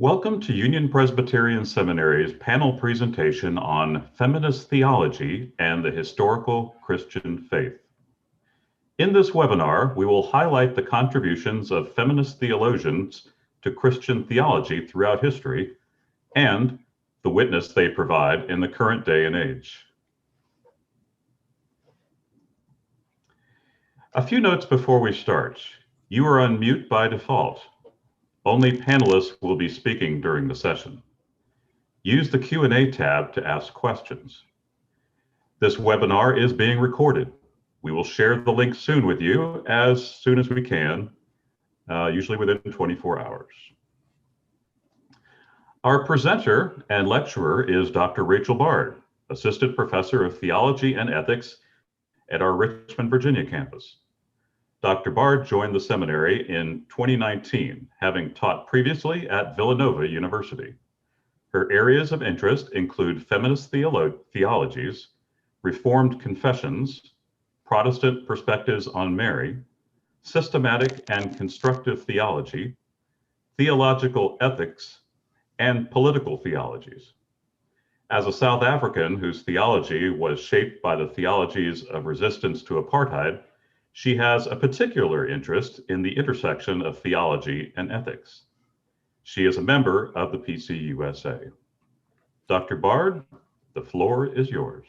Welcome to Union Presbyterian Seminary's panel presentation on Feminist Theology and the Historical Christian Faith. In this webinar, we will highlight the contributions of feminist theologians to Christian theology throughout history and the witness they provide in the current day and age. A few notes before we start. You are on mute by default. Only panelists will be speaking during the session. Use the Q&A tab to ask questions. This webinar is being recorded. We will share the link soon with you as soon as we can, usually within 24 hours. Our presenter and lecturer is Dr. Rachel Baard, Assistant Professor of Theology and Ethics at our Richmond, Virginia campus. Dr. Baard joined the seminary in 2019, having taught previously at Villanova University. Her areas of interest include feminist theologies, Reformed confessions, Protestant perspectives on Mary, systematic and constructive theology, theological ethics, and political theologies. As a South African whose theology was shaped by the theologies of resistance to apartheid, she has a particular interest in the intersection of theology and ethics. She is a member of the PC U.S.A. Dr. Baard, the floor is yours.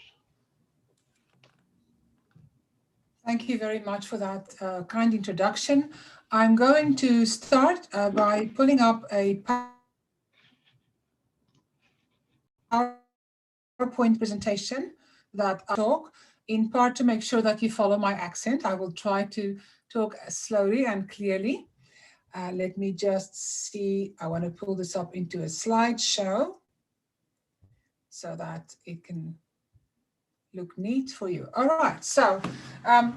Thank you very much for that kind introduction. I'm going to start by pulling up a PowerPoint presentation that I talk, in part to make sure that you follow my accent. I will try to talk slowly and clearly. Let me just see, I want to pull this up into a slideshow so that it can look neat for you. All right, so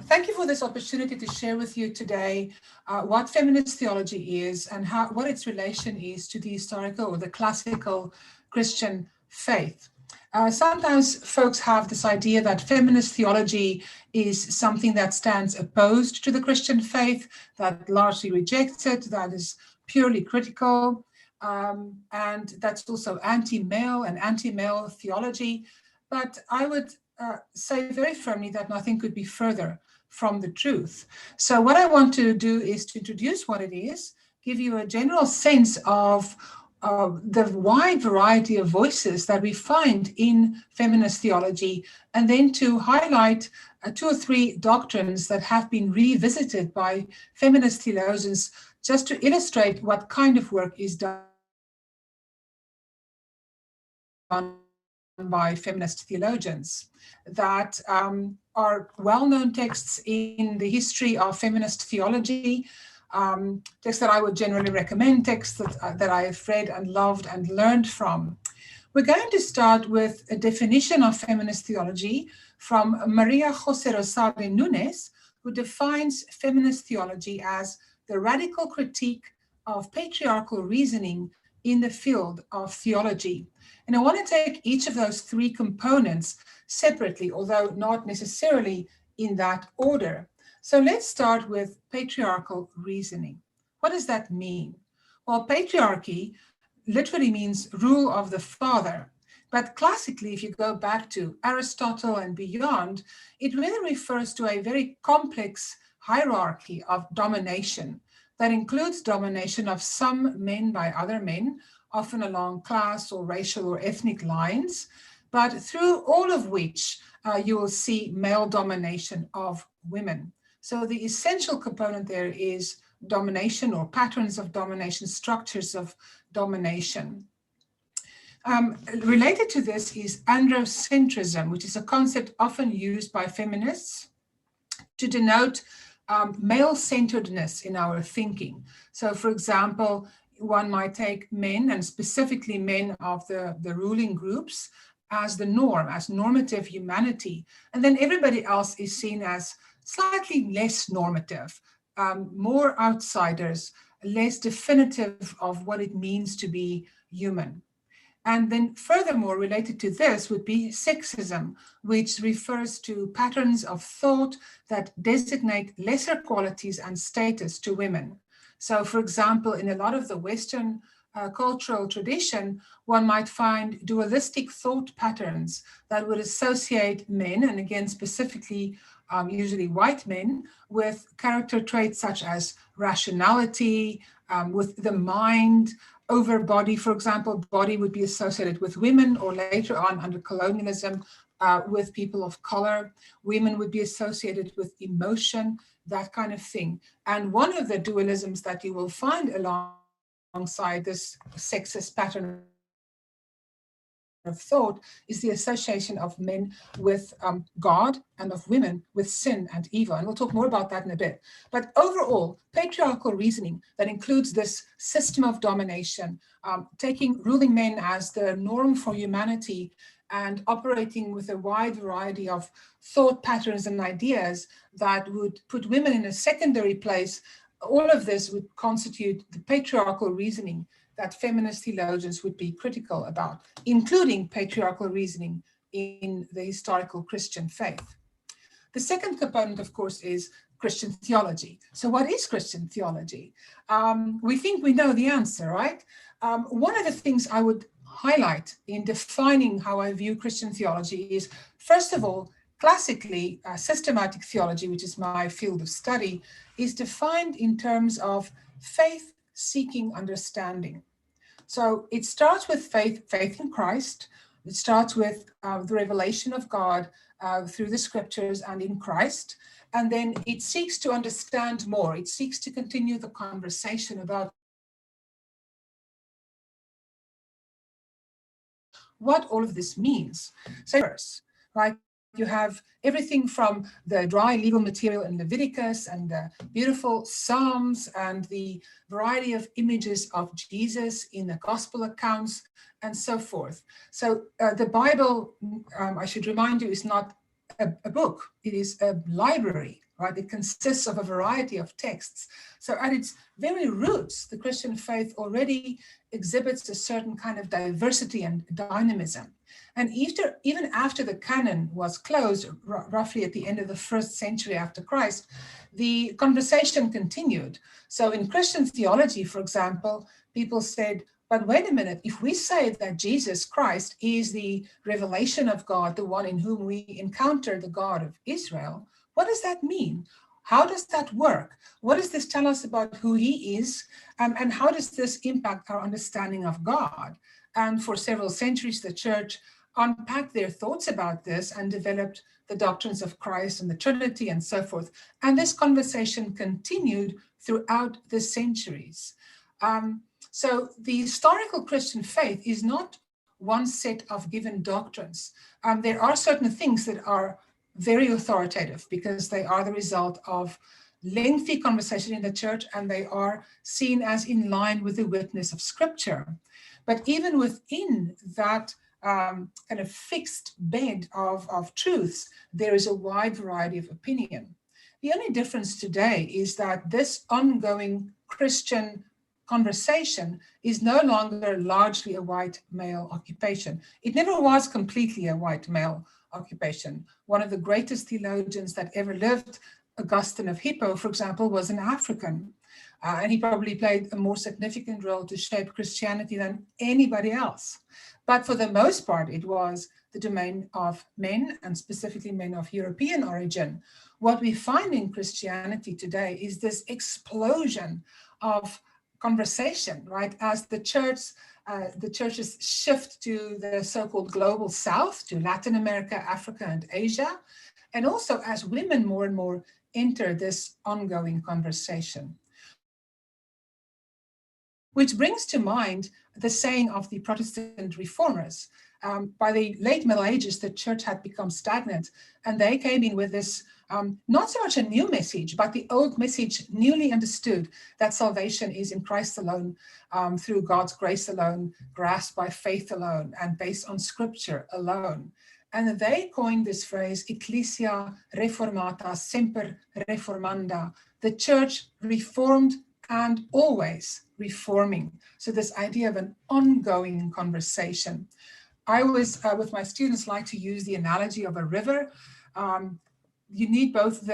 thank you for this opportunity to share with you today what feminist theology is and what its relation is to the historical or the classical Christian faith. Sometimes folks have this idea that feminist theology is something that stands opposed to the Christian faith, that largely rejects it, that is purely critical, and that's also anti-male and anti-male theology. But I would say very firmly that nothing could be further from the truth. So what I want to do is to introduce what it is, give you a general sense of the wide variety of voices that we find in feminist theology, and then to highlight 2 or 3 doctrines that have been revisited by feminist theologians just to illustrate what kind of work is done by feminist theologians that are well-known texts in the history of feminist theology. Texts that I would generally recommend, texts that I have read and loved and learned from. We're going to start with a definition of feminist theology from Maria Jose Rosales Nunes, who defines feminist theology as the radical critique of patriarchal reasoning in the field of theology. And I want to take each of those 3 components separately, although not necessarily in that order. So let's start with patriarchal reasoning. What does that mean? Well, patriarchy literally means rule of the father. But classically, if you go back to Aristotle and beyond, it really refers to a very complex hierarchy of domination that includes domination of some men by other men, often along class or racial or ethnic lines, but through all of which you will see male domination of women. So the essential component there is domination or patterns of domination, structures of domination. Related to this is androcentrism, which is a concept often used by feminists to denote male-centeredness in our thinking. So for example, one might take men, and specifically men of the ruling groups, as the norm, as normative humanity. And then everybody else is seen as slightly less normative, more outsiders, less definitive of what it means to be human. And then furthermore, related to this would be sexism, which refers to patterns of thought that designate lesser qualities and status to women. So for example, in a lot of the Western cultural tradition, one might find dualistic thought patterns that would associate men, and again, specifically, usually white men, with character traits such as rationality, with the mind over body. For example, body would be associated with women, or later on under colonialism, with people of color. Women would be associated with emotion, that kind of thing. And one of the dualisms that you will find alongside this sexist pattern of thought is the association of men with God and of women with sin and evil. And we'll talk more about that in a bit. But overall, patriarchal reasoning that includes this system of domination, ruling men as the norm for humanity, and operating with a wide variety of thought patterns and ideas that would put women in a secondary place. All of this would constitute the patriarchal reasoning that feminist theologians would be critical about, including patriarchal reasoning in the historical Christian faith. The second component, of course, is Christian theology. So what is Christian theology? We think we know the answer, right? One of the things I would highlight in defining how I view Christian theology is, first of all, classically, systematic theology, which is my field of study, is defined in terms of faith-seeking understanding. So it starts with faith in Christ. It starts with the revelation of God through the scriptures and in Christ. And then it seeks to understand more. It seeks to continue the conversation about what all of this means. So first, right, you have everything from the dry legal material in Leviticus and the beautiful Psalms and the variety of images of Jesus in the gospel accounts and so forth. So the Bible, I should remind you, is not a book. It is a library, right? It consists of a variety of texts. So at its very roots, the Christian faith already exhibits a certain kind of diversity and dynamism. And even after the canon was closed, roughly at the end of the 1st century after Christ, the conversation continued. So in Christian theology, for example, people said, but wait a minute, if we say that Jesus Christ is the revelation of God, the one in whom we encounter the God of Israel, what does that mean? How does that work? What does this tell us about who he is? And how does this impact our understanding of God? And for several centuries, the church unpacked their thoughts about this and developed the doctrines of Christ and the Trinity and so forth. And this conversation continued throughout the centuries. So the historical Christian faith is not one set of given doctrines. There are certain things that are very authoritative because they are the result of lengthy conversation in the church and they are seen as in line with the witness of Scripture. But even within that kind of fixed bed of truths, there is a wide variety of opinion. The only difference today is that this ongoing Christian conversation is no longer largely a white male occupation. It never was completely a white male occupation. One of the greatest theologians that ever lived, Augustine of Hippo, for example, was an African. And he probably played a more significant role to shape Christianity than anybody else. But for the most part, it was the domain of men, and specifically men of European origin. What we find in Christianity today is this explosion of conversation, right? As the churches shift to the so-called global south, to Latin America, Africa, and Asia, and also as women more and more enter this ongoing conversation. Which brings to mind the saying of the Protestant reformers. By the late Middle Ages, the church had become stagnant, and they came in with this, not so much a new message, but the old message newly understood, that salvation is in Christ alone, through God's grace alone, grasped by faith alone, and based on Scripture alone. And they coined this phrase, Ecclesia reformata semper reformanda, the church reformed and always reforming. So this idea of an ongoing conversation. I always, with my students, like to use the analogy of a river. you need both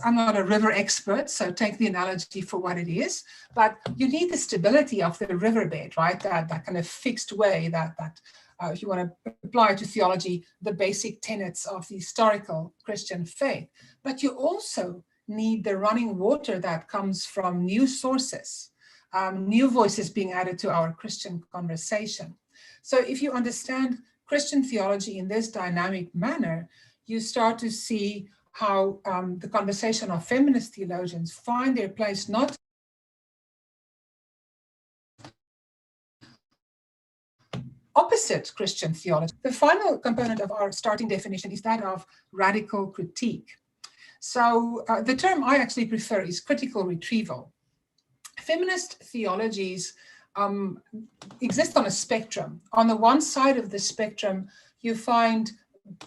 I'm not a river expert, so take the analogy for what it is, but you need the stability of the riverbed, right? That kind of fixed way that if you want to apply to theology, the basic tenets of the historical Christian faith. But you also need the running water that comes from new sources, new voices being added to our Christian conversation. So if you understand Christian theology in this dynamic manner, you start to see how the conversation of feminist theologians find their place not opposite Christian theology. The final component of our starting definition is that of radical critique. So the term I actually prefer is critical retrieval. Feminist theologies exist on a spectrum. On the one side of the spectrum, you find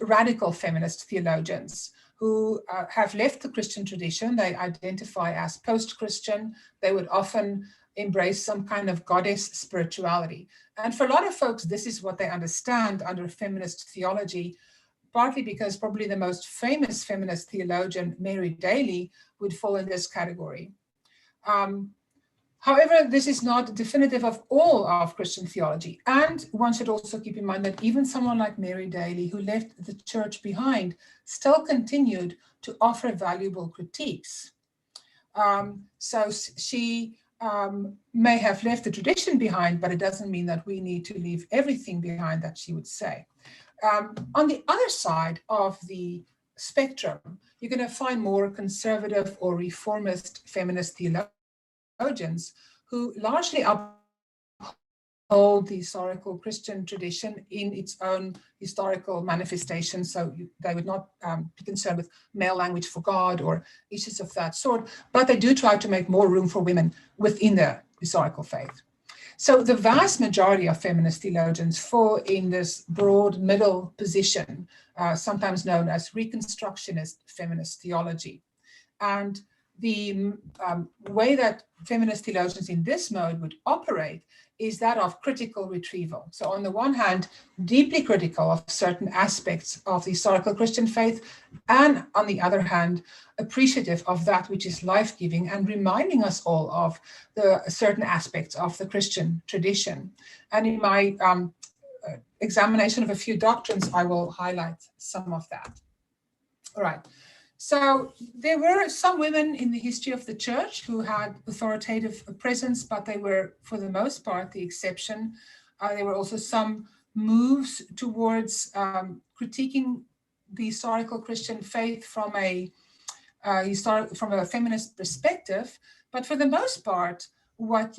radical feminist theologians who have left the Christian tradition. They identify as post-Christian. They would often embrace some kind of goddess spirituality. And for a lot of folks, this is what they understand under feminist theology, partly because probably the most famous feminist theologian, Mary Daly, would fall in this category. However, this is not definitive of all of Christian theology. And one should also keep in mind that even someone like Mary Daly, who left the church behind, still continued to offer valuable critiques. So she may have left the tradition behind, but it doesn't mean that we need to leave everything behind that she would say. On the other side of the spectrum, you're going to find more conservative or reformist feminist theologians who largely uphold the historical Christian tradition in its own historical manifestation. So they would not be concerned with male language for God or issues of that sort, but they do try to make more room for women within the historical faith. So the vast majority of feminist theologians fall in this broad middle position, sometimes known as Reconstructionist feminist theology. And the way that feminist theologians in this mode would operate is that of critical retrieval. So on the one hand, deeply critical of certain aspects of the historical Christian faith, and on the other hand, appreciative of that which is life-giving and reminding us all of the certain aspects of the Christian tradition. And in my examination of a few doctrines, I will highlight some of that. All right. So there were some women in the history of the church who had authoritative presence, but they were, for the most part, the exception. There were also some moves towards critiquing the historical Christian faith from a feminist perspective. But for the most part, what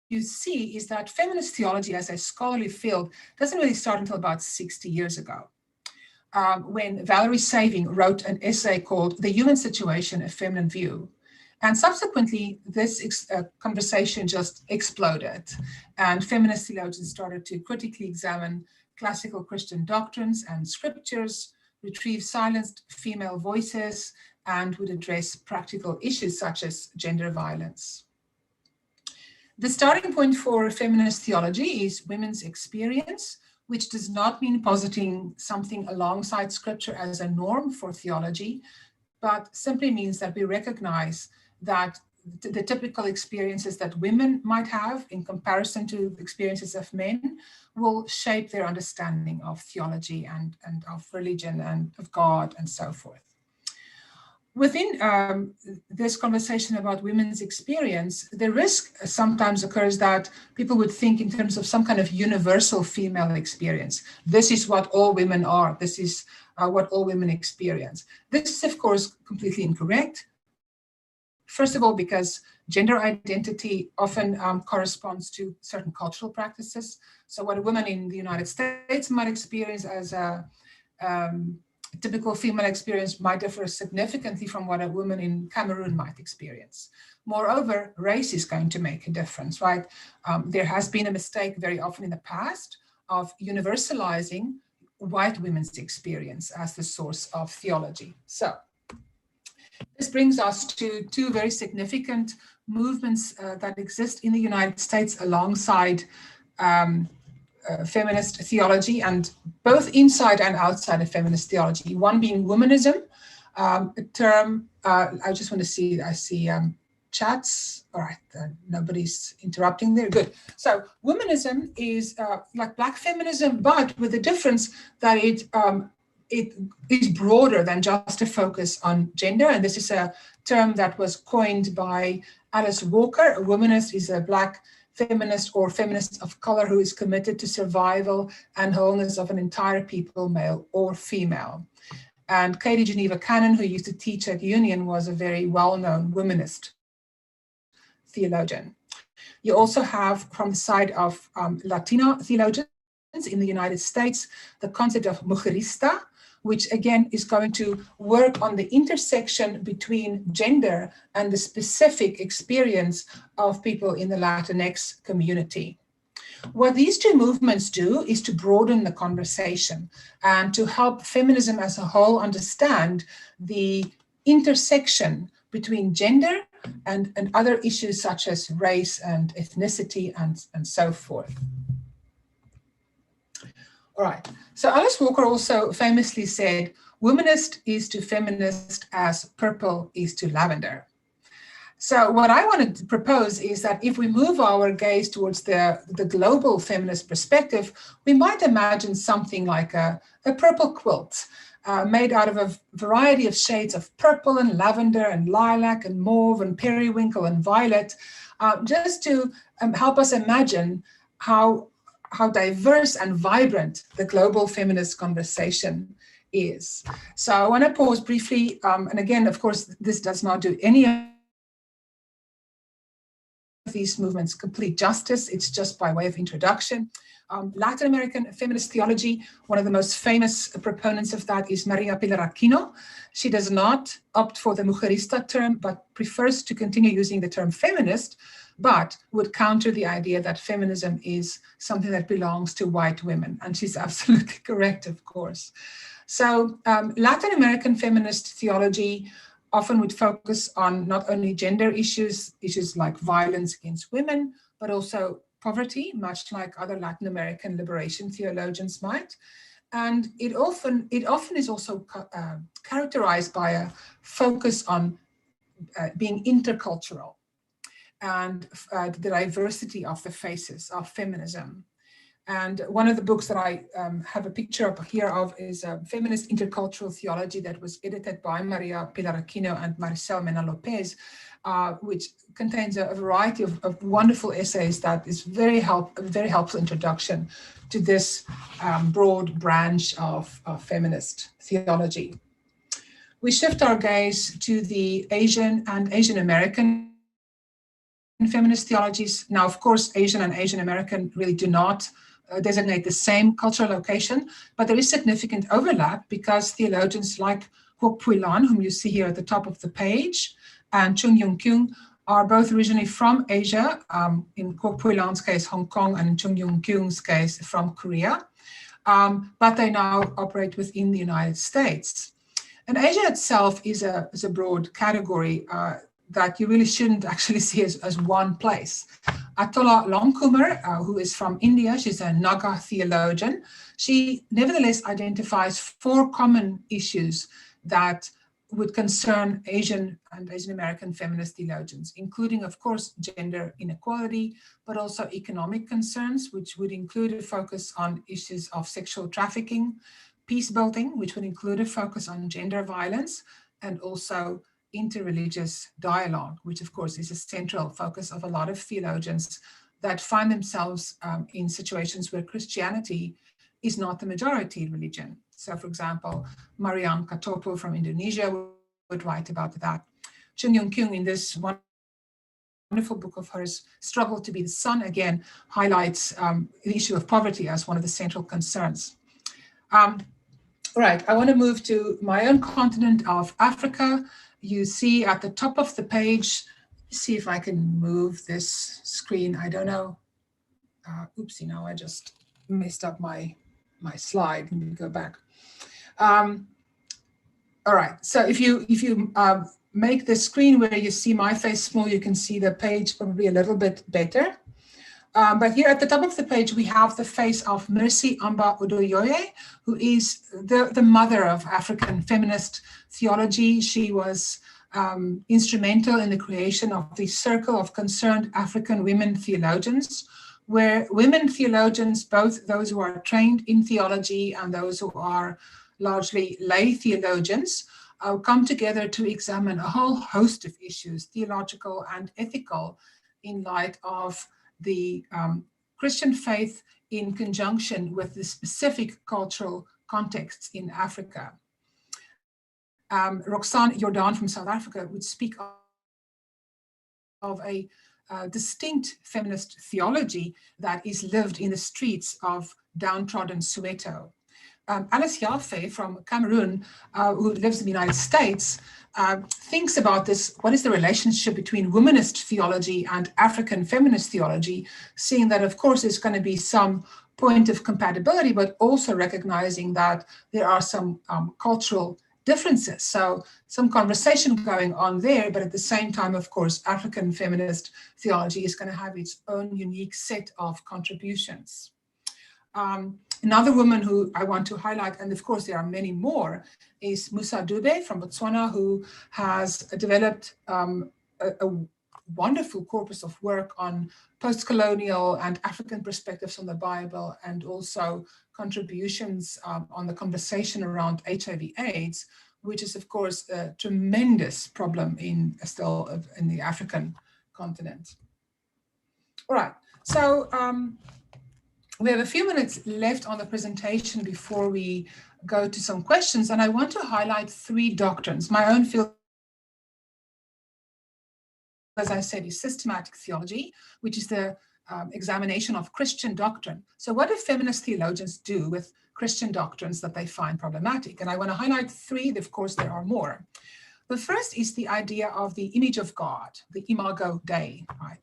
you see is that feminist theology as a scholarly field doesn't really start until about 60 years ago. When Valerie Saving wrote an essay called The Human Situation, A Feminine View. And subsequently, this conversation just exploded. And feminist theologians started to critically examine classical Christian doctrines and scriptures, retrieve silenced female voices, and would address practical issues such as gender violence. The starting point for feminist theology is women's experience, which does not mean positing something alongside scripture as a norm for theology, but simply means that we recognize that the typical experiences that women might have in comparison to experiences of men will shape their understanding of theology and of religion and of God and so forth. Within this conversation about women's experience, the risk sometimes occurs that people would think in terms of some kind of universal female experience. This is what all women are. This is what all women experience. This is, of course, completely incorrect. First of all, because gender identity often corresponds to certain cultural practices. So what a woman in the United States might experience as a typical female experience might differ significantly from what a woman in Cameroon might experience. Moreover, race is going to make a difference, right? There has been a mistake very often in the past of universalizing white women's experience as the source of theology. So this brings us to two very significant movements that exist in the United States alongside feminist theology, and both inside and outside of feminist theology. One being womanism, a term, I just want to see, I see chats. All right, nobody's interrupting there. Good. So womanism is like Black feminism, but with the difference that it is broader than just a focus on gender. And this is a term that was coined by Alice Walker. A womanist is a Black feminist or feminist of color who is committed to survival and wholeness of an entire people, male or female. And Katie Geneva Cannon, who used to teach at Union, was a very well-known womanist theologian. You also have, from the side of Latino theologians in the United States, the concept of mujerista, which again is going to work on the intersection between gender and the specific experience of people in the Latinx community. What these two movements do is to broaden the conversation and to help feminism as a whole understand the intersection between gender and other issues such as race and ethnicity and so forth. All right, so Alice Walker also famously said, womanist is to feminist as purple is to lavender. So what I want to propose is that if we move our gaze towards the global feminist perspective, we might imagine something like a purple quilt made out of a variety of shades of purple and lavender and lilac and mauve and periwinkle and violet, just to help us imagine how diverse and vibrant the global feminist conversation is. So I want to pause briefly, and again, of course, this does not do any of these movements complete justice. It's just by way of introduction. Latin American feminist theology, one of the most famous proponents of that is Maria Pilar Aquino. She does not opt for the mujerista term, but prefers to continue using the term feminist, but would counter the idea that feminism is something that belongs to white women. And she's absolutely correct, of course. So Latin American feminist theology often would focus on not only gender issues like violence against women, but also poverty, much like other Latin American liberation theologians might. And it often is also characterized by a focus on being intercultural and the diversity of the faces of feminism. And one of the books that I have a picture up here of is Feminist Intercultural Theology that was edited by Maria Pilar Aquino and Maricel Mena Lopez, which contains a variety of wonderful essays that is a very helpful introduction to this broad branch of feminist theology. We shift our gaze to the Asian and Asian American feminist theologies. Now, of course, Asian and Asian American really do not designate the same cultural location, but there is significant overlap because theologians like Kwok Pui Lan, whom you see here at the top of the page, and Chung Yung Kyung are both originally from Asia, in Kwok Pui Lan's case, Hong Kong, and in Chung Yung Kyung's case, from Korea, but they now operate within the United States. And Asia itself is a broad category that you really shouldn't actually see as one place. Atola Longkumar, who is from India, she's a Naga theologian. She nevertheless identifies 4 common issues that would concern Asian and Asian American feminist theologians, including, of course, gender inequality, but also economic concerns, which would include a focus on issues of sexual trafficking, peace building, which would include a focus on gender violence, and also interreligious dialogue, which of course is a central focus of a lot of theologians that find themselves in situations where Christianity is not the majority religion. So for example, Mariam Katopo from Indonesia would write about that. Chung Yung Kyung in this wonderful book of hers, Struggle to be the Sun, again highlights the issue of poverty as one of the central concerns. All right, I want to move to my own continent of Africa. You see at the top of the page, see if I can move this screen. I don't know. Oopsie, now I just messed up my slide. Let me go back. All right, so if you make the screen where you see my face small, you can see the page probably a little bit better. But here at the top of the page, we have the face of Mercy Amba Odoyoye, who is the mother of African feminist theology. She was instrumental in the creation of the Circle of Concerned African Women Theologians, where women theologians, both those who are trained in theology and those who are largely lay theologians, come together to examine a whole host of issues, theological and ethical, in light of the Christian faith in conjunction with the specific cultural contexts in Africa. Roxanne Jordan from South Africa would speak of a distinct feminist theology that is lived in the streets of downtrodden Soweto. Alice Jaffe from Cameroon, who lives in the United States, thinks about this, what is the relationship between womanist theology and African feminist theology, seeing that, of course, there's going to be some point of compatibility, but also recognizing that there are some cultural differences. So some conversation going on there, but at the same time, of course, African feminist theology is going to have its own unique set of contributions. Another woman who I want to highlight, and of course there are many more, is Musa Dube from Botswana, who has developed a wonderful corpus of work on post-colonial and African perspectives on the Bible, and also contributions on the conversation around HIV/AIDS, which is of course a tremendous problem still in the African continent. All right, so we have a few minutes left on the presentation before we go to some questions, and I want to highlight 3 doctrines. My own field, as I said, is systematic theology, which is the examination of Christian doctrine. So what do feminist theologians do with Christian doctrines that they find problematic? And I want to highlight 3, of course there are more. The first is the idea of the image of God, the Imago Dei, right?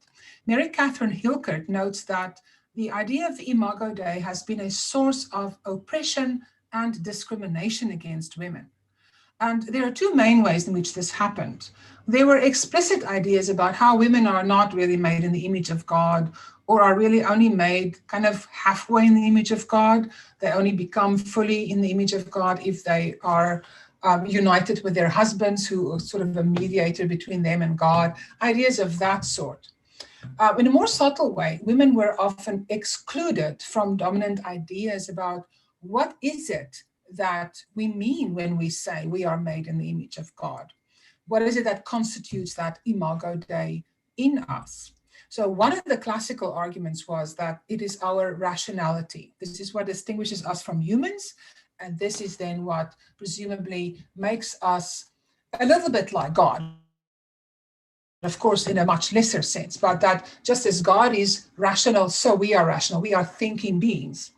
Mary Catherine Hilkert notes that the idea of the Imago Dei has been a source of oppression and discrimination against women. And there are 2 main ways in which this happened. There were explicit ideas about how women are not really made in the image of God, or are really only made kind of halfway in the image of God. They only become fully in the image of God if they are united with their husbands, who are sort of a mediator between them and God, ideas of that sort. In a more subtle way, women were often excluded from dominant ideas about what is it that we mean when we say we are made in the image of God. What is it that constitutes that Imago Dei in us? So one of the classical arguments was that it is our rationality. This is what distinguishes us from humans, and this is then what presumably makes us a little bit like God. Of course, in a much lesser sense, but that just as God is rational, so we are rational. We are thinking beings.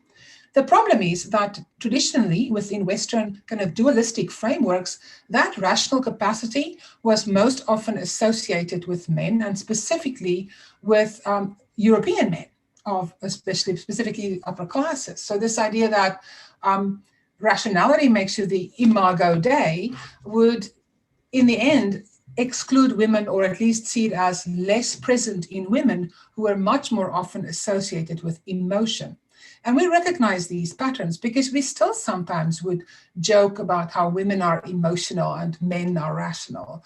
The problem is that traditionally within Western kind of dualistic frameworks, that rational capacity was most often associated with men, and specifically with European men, specifically upper classes. So this idea that rationality makes you the Imago Dei would, in the end, exclude women, or at least see it as less present in women, who are much more often associated with emotion. And we recognize these patterns because we still sometimes would joke about how women are emotional and men are rational.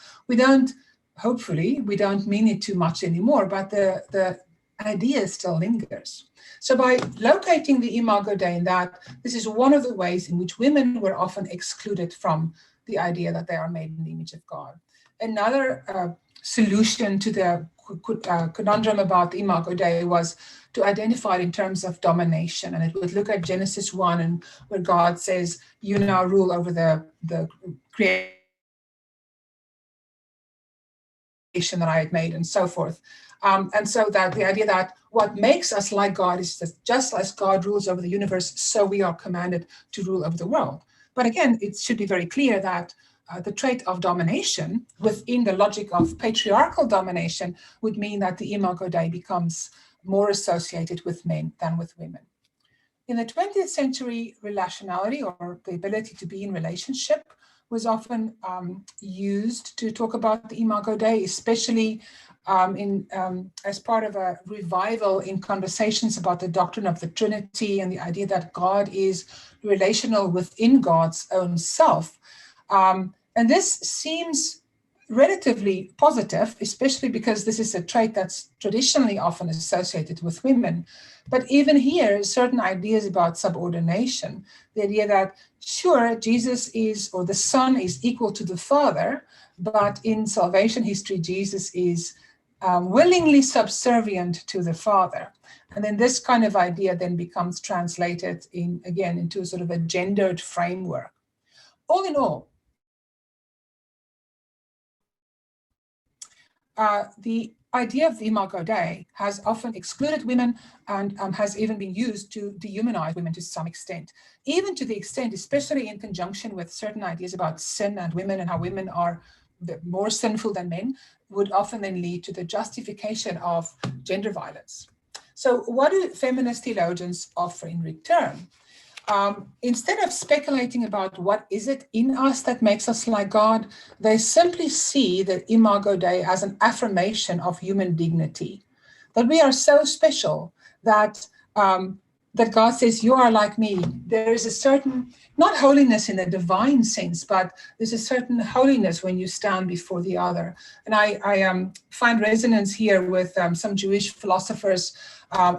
Hopefully, we don't mean it too much anymore, but the idea still lingers. So by locating the Imago Dei in that, this is one of the ways in which women were often excluded from the idea that they are made in the image of God. Another solution to the conundrum about the Imago Dei was to identify it in terms of domination. And it would look at Genesis 1, and where God says, you now rule over the creation that I had made, and so forth. And so that the idea that what makes us like God is that just as God rules over the universe, so we are commanded to rule over the world. But again, it should be very clear that the trait of domination within the logic of patriarchal domination would mean that the Imago Dei becomes more associated with men than with women. In the 20th century, relationality, or the ability to be in relationship, was often used to talk about the Imago Dei, especially as part of a revival in conversations about the doctrine of the Trinity and the idea that God is relational within God's own self. And this seems relatively positive, especially because this is a trait that's traditionally often associated with women. But even here, certain ideas about subordination, the idea that, sure, Jesus is, or the Son is equal to the Father, but in salvation history, Jesus is willingly subservient to the Father. And then this kind of idea then becomes translated into sort of a gendered framework. All in all, the idea of the Imago Dei has often excluded women and has even been used to dehumanize women to some extent, even to the extent, especially in conjunction with certain ideas about sin and women and how women are more sinful than men, would often then lead to the justification of gender violence. So what do feminist theologians offer in return? Instead of speculating about what is it in us that makes us like God, they simply see the Imago Dei as an affirmation of human dignity, that we are so special that that God says, you are like me. There is a certain, not holiness in a divine sense, but there's a certain holiness when you stand before the other. And I find resonance here with some Jewish philosophers,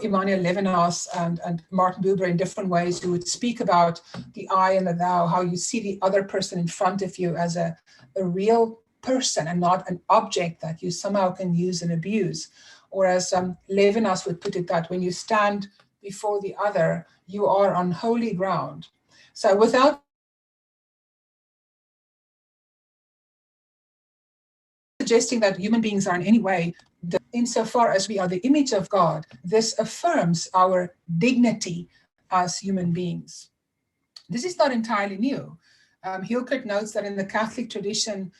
Immanuel Levinas and Martin Buber, in different ways, who would speak about the I and the thou, how you see the other person in front of you as a real person and not an object that you somehow can use and abuse. Or as Levinas would put it, that when you stand before the other, you are on holy ground. So without suggesting that human beings are in any way, insofar as we are the image of God, this affirms our dignity as human beings. This is not entirely new. Hilkert notes that in the Catholic tradition,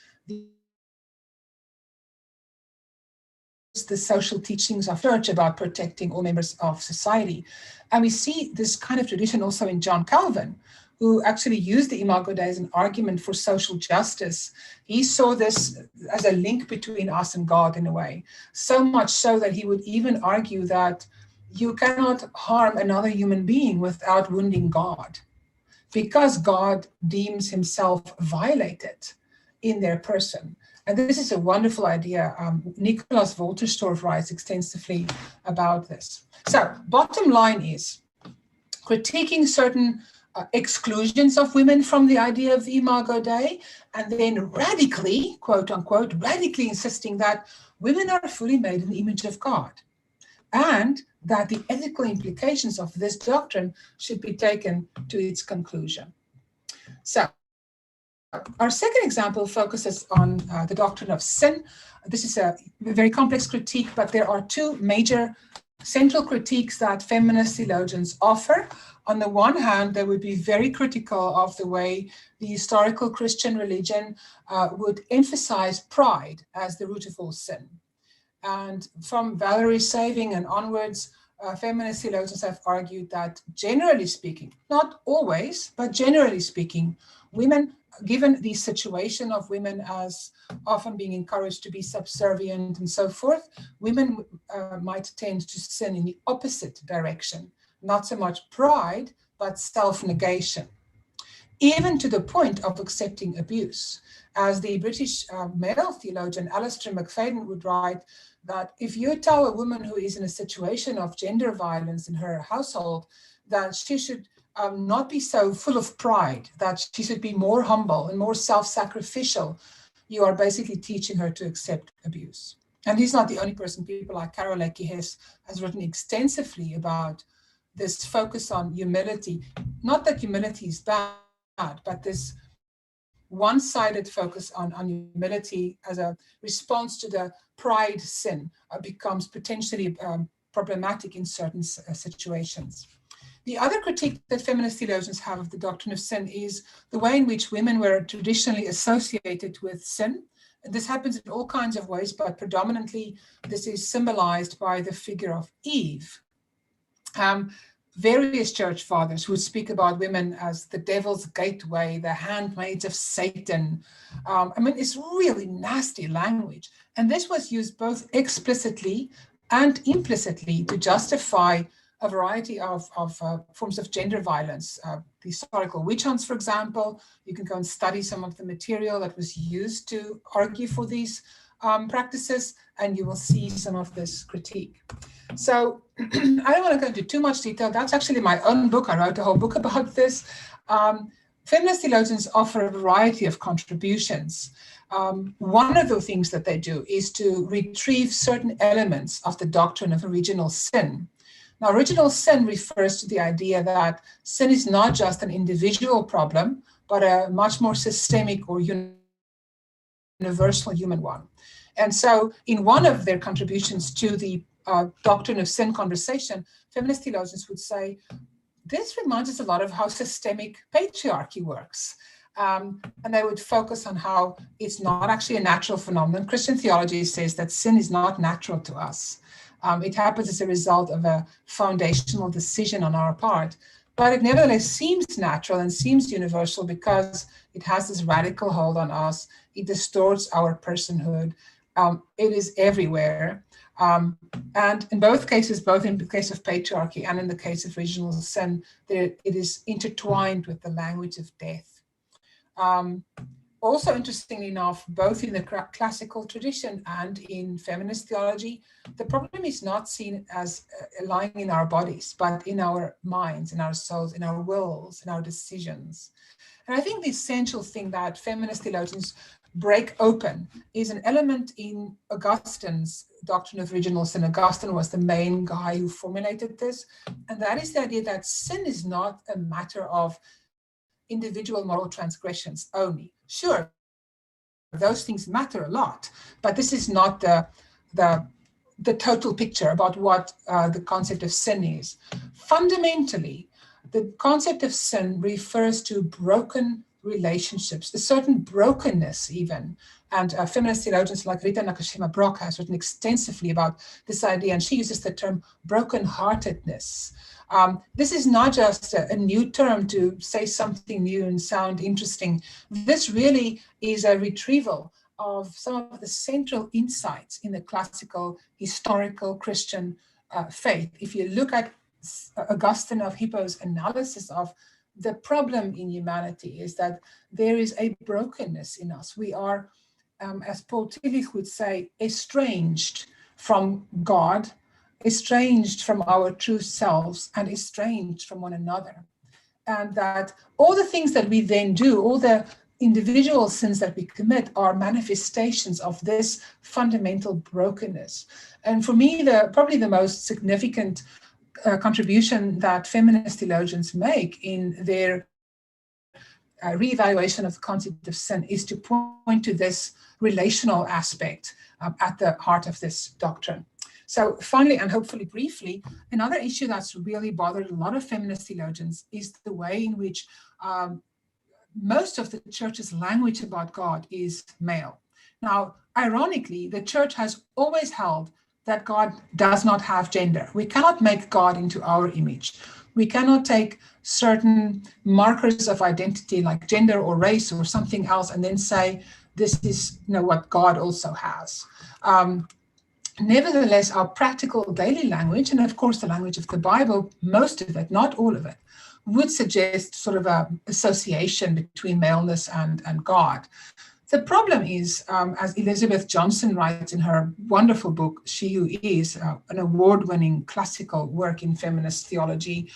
the social teachings of church about protecting all members of society. And we see this kind of tradition also in John Calvin, who actually used the Imago Dei as an argument for social justice. He saw this as a link between us and God in a way, so much so that he would even argue that you cannot harm another human being without wounding God, because God deems himself violated in their person. And this is a wonderful idea. Nikolaus Wolterstorff writes extensively about this. So bottom line is critiquing certain exclusions of women from the idea of the Imago Dei, and then radically, quote unquote, radically insisting that women are fully made in the image of God, and that the ethical implications of this doctrine should be taken to its conclusion. So our second example focuses on the doctrine of sin. This is a very complex critique, but there are two major central critiques that feminist theologians offer. On the one hand, they would be very critical of the way the historical Christian religion would emphasize pride as the root of all sin. And from Valerie Saving and onwards, feminist theologians have argued that generally speaking, not always, but generally speaking, women, given the situation of women as often being encouraged to be subservient and so forth, women might tend to sin in the opposite direction, not so much pride, but self-negation, even to the point of accepting abuse. As the British male theologian Alistair McFadden would write, that if you tell a woman who is in a situation of gender violence in her household that she should not be so full of pride, that she should be more humble and more self-sacrificial, you are basically teaching her to accept abuse. And he's not the only person. People like Carol Leckie has written extensively about this focus on humility. Not that humility is bad, but this one-sided focus on humility as a response to the pride sin becomes potentially problematic in certain situations. The other critique that feminist theologians have of the doctrine of sin is the way in which women were traditionally associated with sin. This happens in all kinds of ways, but predominantly this is symbolized by the figure of Eve. various church fathers who would speak about women as the devil's gateway, the handmaids of Satan. I mean, it's really nasty language. And this was used both explicitly and implicitly to justify a variety of forms of gender violence. The historical witch hunts, for example, you can go and study some of the material that was used to argue for these practices, and you will see some of this critique. So I don't want to go into too much detail. That's actually my own book. I wrote a whole book about this. Feminist theologians offer a variety of contributions. One of the things that they do is to retrieve certain elements of the doctrine of original sin. Now, original sin refers to the idea that sin is not just an individual problem, but a much more systemic or universal human one. And so in one of their contributions to the doctrine of sin conversation, feminist theologians would say, this reminds us a lot of how systemic patriarchy works. And they would focus on how it's not actually a natural phenomenon. Christian theology says that sin is not natural to us. It happens as a result of a foundational decision on our part, but it nevertheless seems natural and seems universal because it has this radical hold on us. It distorts our personhood. It is everywhere. And in both cases, both in the case of patriarchy and in the case of original sin, it is intertwined with the language of death. Also, interestingly enough, both in the classical tradition and in feminist theology, the problem is not seen as lying in our bodies, but in our minds, in our souls, in our wills, in our decisions. And I think the essential thing that feminist theologians break open is an element in Augustine's doctrine of original sin. Augustine was the main guy who formulated this, and that is the idea that sin is not a matter of individual moral transgressions only. Sure, those things matter a lot, but this is not the total picture about what the concept of sin is. Fundamentally, the concept of sin refers to broken relationships, a certain brokenness even. And feminist theologians like Rita Nakashima-Brock has written extensively about this idea, and she uses the term brokenheartedness. This is not just a new term to say something new and sound interesting. This really is a retrieval of some of the central insights in the classical, historical Christian faith. If you look at Augustine of Hippo's analysis of the problem in humanity, is that there is a brokenness in us. We are, as Paul Tillich would say, estranged from God, estranged from our true selves, and estranged from one another. And that all the things that we then do, all the individual sins that we commit, are manifestations of this fundamental brokenness. And for me, probably the most significant contribution that feminist theologians make in their reevaluation of the concept of sin is to point to this relational aspect at the heart of this doctrine. So finally, and hopefully briefly, another issue that's really bothered a lot of feminist theologians is the way in which most of the church's language about God is male. Now, ironically, the church has always held that God does not have gender. We cannot make God into our image. We cannot take certain markers of identity like gender or race or something else and then say, this is what God also has. Nevertheless, our practical daily language, and of course the language of the Bible, most of it, not all of it, would suggest sort of an association between maleness and God. The problem is, as Elizabeth Johnson writes in her wonderful book, She Who Is, an award-winning classical work in feminist theology,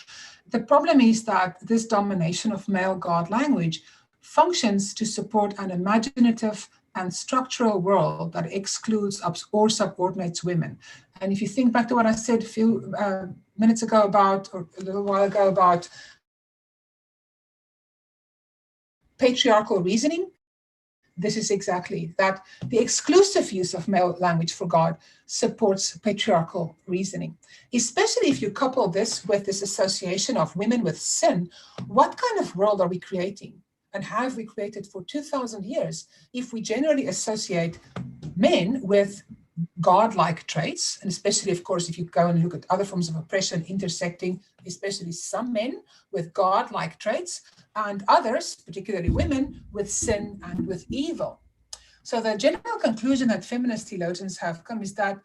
the problem is that this domination of male God language functions to support an imaginative and structural world that excludes or subordinates women. And if you think back to what I said a few minutes ago or a little while ago about patriarchal reasoning, this is exactly that. The exclusive use of male language for God supports patriarchal reasoning, especially if you couple this with this association of women with sin. What kind of world are we creating? And have we created for 2,000 years if we generally associate men with godlike traits, and especially, of course, if you go and look at other forms of oppression intersecting, especially some men with godlike traits and others, particularly women, with sin and with evil. So the general conclusion that feminist theologians have come is that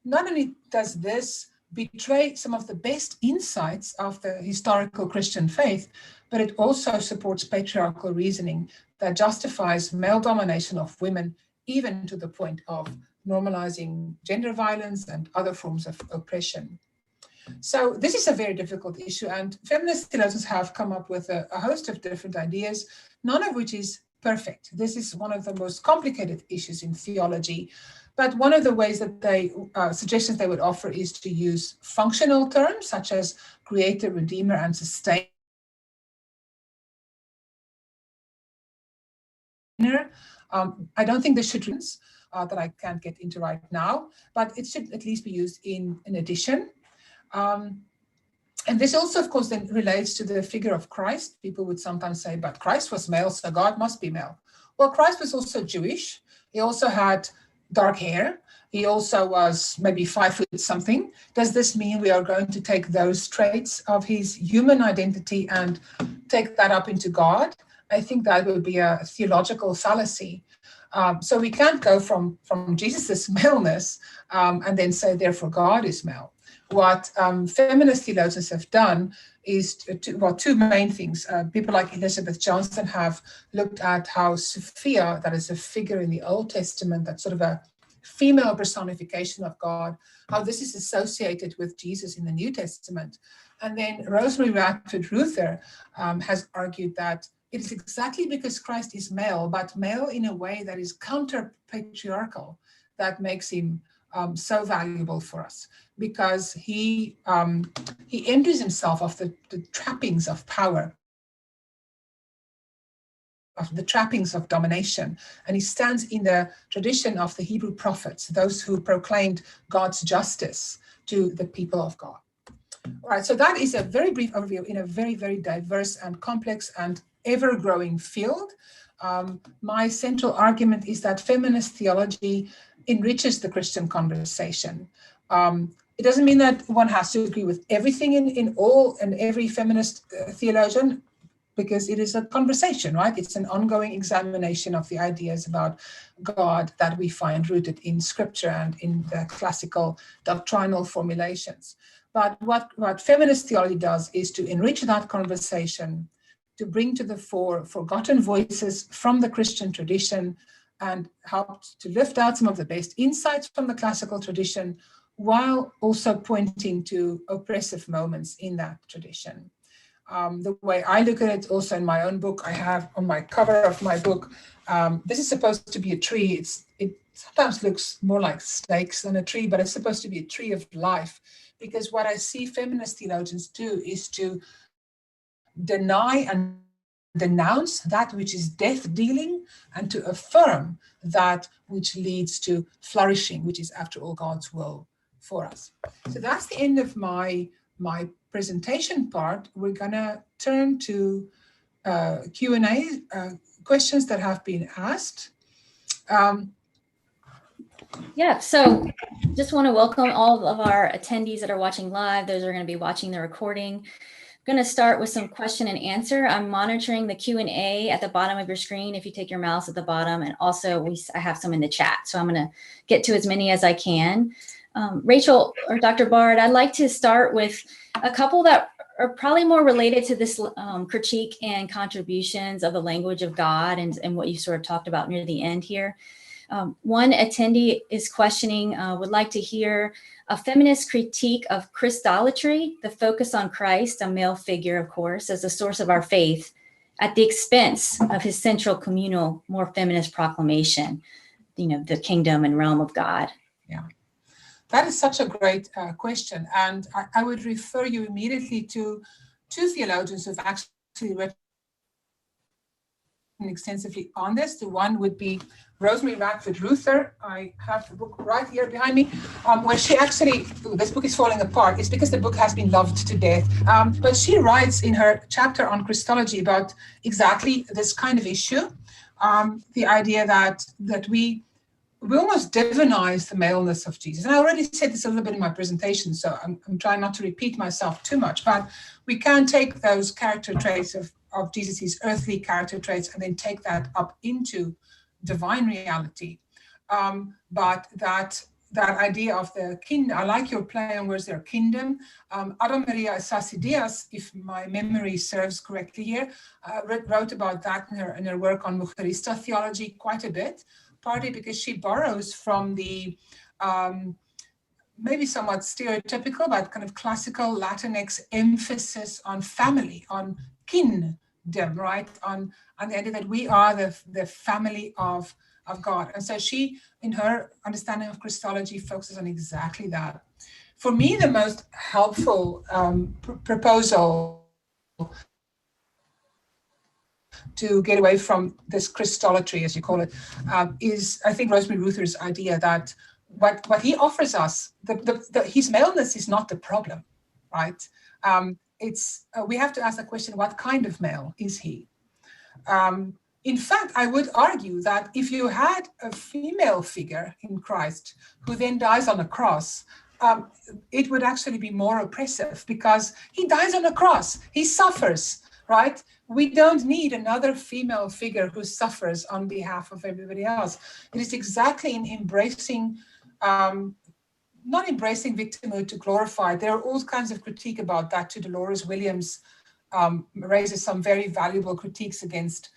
not only does this betray some of the best insights of the historical Christian faith, but it also supports patriarchal reasoning that justifies male domination of women, even to the point of normalizing gender violence and other forms of oppression. So this is a very difficult issue, and feminist theologians have come up with a host of different ideas, none of which is perfect. This is one of the most complicated issues in theology. But one of the ways that they, suggestions they would offer is to use functional terms such as creator, redeemer, and sustainer. I don't think this should be that I can't get into right now, but it should at least be used in addition. And this also, of course, then relates to the figure of Christ. People would sometimes say, but Christ was male, so God must be male. Well, Christ was also Jewish. He also had dark hair. He also was maybe 5 foot something. Does this mean we are going to take those traits of his human identity and take that up into God? I think that would be a theological fallacy. So we can't go from Jesus's maleness and then say, therefore, God is male. What feminist theologians have done is two main things. People like Elizabeth Johnston have looked at how Sophia, that is a figure in the Old Testament, that's sort of a female personification of God, how this is associated with Jesus in the New Testament. And then Rosemary Radford Ruther has argued that it is exactly because Christ is male, but male in a way that is counter-patriarchal, that makes him so valuable for us, because he empties himself of the trappings of power, of the trappings of domination, and he stands in the tradition of the Hebrew prophets, those who proclaimed God's justice to the people of God. All right, so that is a very brief overview in a very, very diverse and complex and ever-growing field. My central argument is that feminist theology enriches the Christian conversation. It doesn't mean that one has to agree with everything in all and every feminist theologian, because it is a conversation, right? It's an ongoing examination of the ideas about God that we find rooted in Scripture and in the classical doctrinal formulations. But what feminist theology does is to enrich that conversation, to bring to the fore forgotten voices from the Christian tradition, and help to lift out some of the best insights from the classical tradition, while also pointing to oppressive moments in that tradition. The way I look at it, also in my own book, I have on my cover of my book, this is supposed to be a tree. It sometimes looks more like stakes than a tree, but it's supposed to be a tree of life. Because what I see feminist theologians do is to deny and denounce that which is death dealing, and to affirm that which leads to flourishing, which is after all God's will for us. So that's the end of my presentation part. We're gonna turn to Q&A, questions that have been asked. Yeah, so just want to welcome all of our attendees that are watching live, those that are going to be watching the recording. I'm going to start with some question and answer. I'm monitoring the Q&A at the bottom of your screen if you take your mouse at the bottom, and also I have some in the chat, so I'm going to get to as many as I can. Rachel or Dr. Baard, I'd like to start with a couple that are probably more related to this critique and contributions of the language of God and what you sort of talked about near the end here. One attendee is questioning, would like to hear a feminist critique of Christolatry, the focus on Christ, a male figure, of course, as the source of our faith, at the expense of his central communal, more feminist proclamation, the kingdom and realm of God. Yeah, that is such a great question. And I would refer you immediately to two theologians who've actually written extensively on this. The one would be Rosemary Radford Ruther. I have the book right here behind me, where she actually, this book is falling apart. It's because the book has been loved to death. But she writes in her chapter on Christology about exactly this kind of issue, the idea that we we almost divinize the maleness of Jesus. And I already said this a little bit in my presentation, so I'm trying not to repeat myself too much, but we can take those character traits of Jesus, his earthly character traits, and then take that up into divine reality. But that idea of the kingdom, I like your play on words there, kingdom. Ada Maria Sassidias, if my memory serves correctly here, wrote about that in her work on mujerista theology quite a bit, partly because she borrows from the maybe somewhat stereotypical, but kind of classical Latinx emphasis on family, on kingdom, right? On the idea that we are the family of God. And so she, in her understanding of Christology, focuses on exactly that. For me, the most helpful proposal to get away from this Christolatry, as you call it, is, I think, Rosemary Ruther's idea that what he offers us, his maleness is not the problem, right? We have to ask the question, what kind of male is he? In fact, I would argue that if you had a female figure in Christ who then dies on a cross, it would actually be more oppressive because he dies on a cross, he suffers, right? We don't need another female figure who suffers on behalf of everybody else. It is exactly in embracing, not embracing victimhood to glorify. There are all kinds of critique about that too. Dolores Williams raises some very valuable critiques against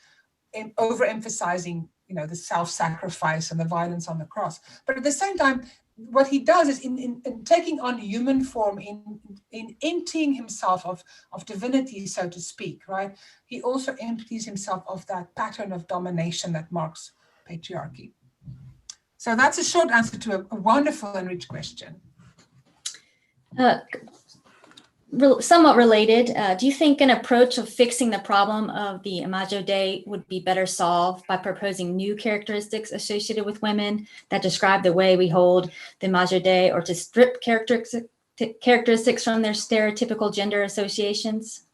overemphasizing, the self-sacrifice and the violence on the cross. But at the same time, what he does is in taking on human form, in emptying himself of divinity, so to speak, right? He also empties himself of that pattern of domination that marks patriarchy. So that's a short answer to a wonderful and rich question. Somewhat related, do you think an approach of fixing the problem of the Imago Dei would be better solved by proposing new characteristics associated with women that describe the way we hold the Imago Dei, or to strip characteristics from their stereotypical gender associations?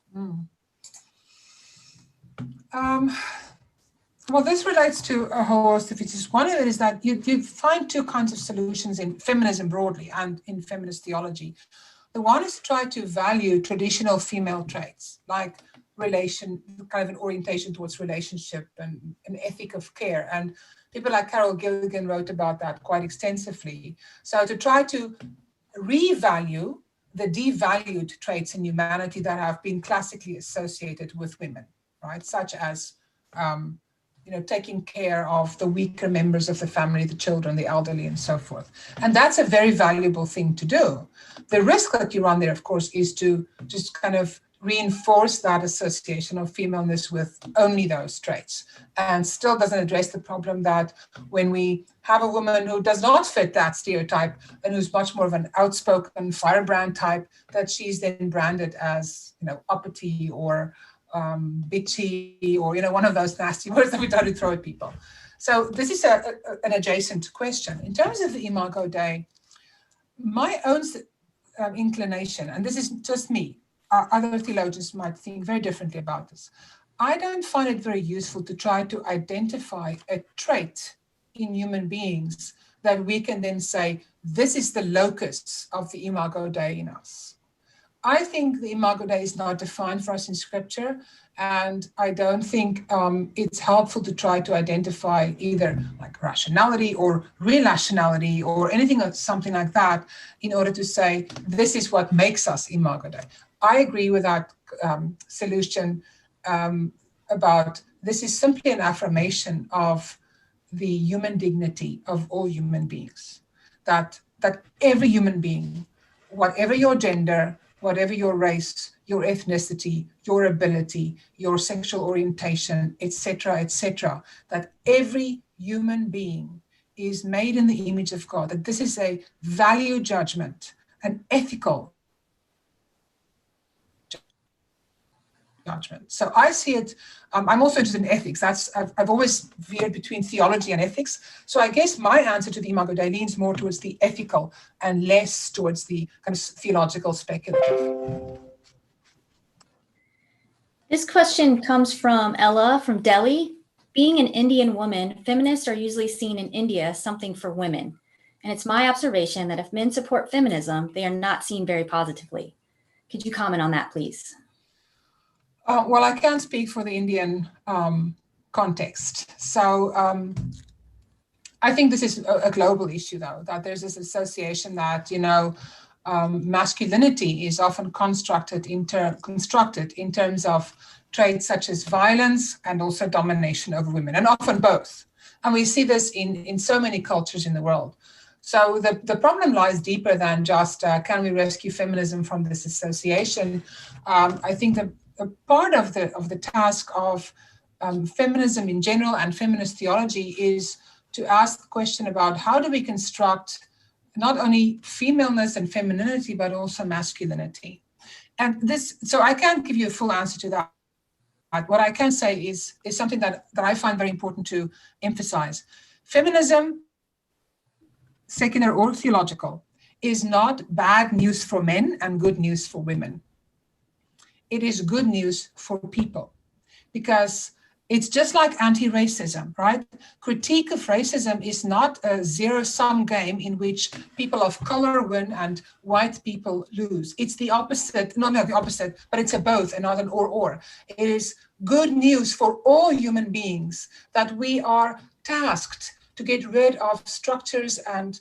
Well, this relates to a whole host of issues. One of it is that you find two kinds of solutions in feminism broadly and in feminist theology. The one is to try to value traditional female traits, like kind of an orientation towards relationship and an ethic of care. And people like Carol Gilligan wrote about that quite extensively. So to try to revalue the devalued traits in humanity that have been classically associated with women, right? Such as, taking care of the weaker members of the family, the children, the elderly, and so forth. And that's a very valuable thing to do. The risk that you run there, of course, is to just kind of reinforce that association of femaleness with only those traits, and still doesn't address the problem that when we have a woman who does not fit that stereotype and who's much more of an outspoken firebrand type, that she's then branded as, uppity or bitchy, or one of those nasty words that we try to throw at people. So this is an adjacent question. In terms of the Imago Dei, my own inclination, and this is just me, other theologians might think very differently about this. I don't find it very useful to try to identify a trait in human beings that we can then say, this is the locus of the Imago Dei in us. I think the Imago Dei is not defined for us in Scripture, and I don't think it's helpful to try to identify either like rationality or relationality or anything, something like that, in order to say, this is what makes us Imago Dei. I agree with that solution about this is simply an affirmation of the human dignity of all human beings, that every human being, whatever your gender, whatever your race, your ethnicity, your ability, your sexual orientation, etc., that every human being is made in the image of God, that this is a value judgment, an ethical judgment. So I see it, I'm also interested in ethics. I've always veered between theology and ethics. So I guess my answer to the Imago Dei leans more towards the ethical and less towards the kind of theological speculative. This question comes from Ella from Delhi. Being an Indian woman, feminists are usually seen in India as something for women. And it's my observation that if men support feminism, they are not seen very positively. Could you comment on that, please? Well, I can't speak for the Indian context. So I think this is a global issue, though, that there's this association that, masculinity is often constructed in terms of traits such as violence and also domination over women, and often both. And we see this in so many cultures in the world. So the problem lies deeper than just can we rescue feminism from this association? I think that a part of the task of feminism in general and feminist theology is to ask the question about how do we construct not only femaleness and femininity, but also masculinity. And so I can't give you a full answer to that. What I can say is something that I find very important to emphasize. Feminism, secular or theological, is not bad news for men and good news for women. It is good news for people, because it's just like anti-racism, right? Critique of racism is not a zero-sum game in which people of color win and white people lose. It's the opposite, not the opposite, but it's a both and not an or. It is good news for all human beings that we are tasked to get rid of structures and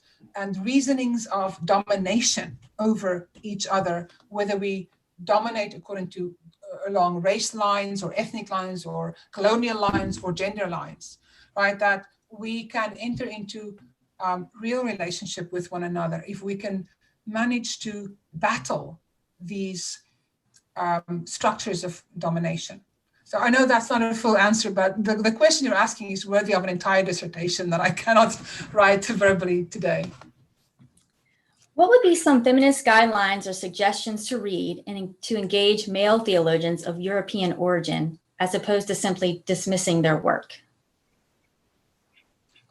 reasonings of domination over each other, whether we dominate according to along race lines or ethnic lines or colonial lines or gender lines, right? That we can enter into real relationship with one another if we can manage to battle these structures of domination. So I know that's not a full answer, but the question you're asking is worthy of an entire dissertation that I cannot write verbally today. What would be some feminist guidelines or suggestions to read and to engage male theologians of European origin, as opposed to simply dismissing their work?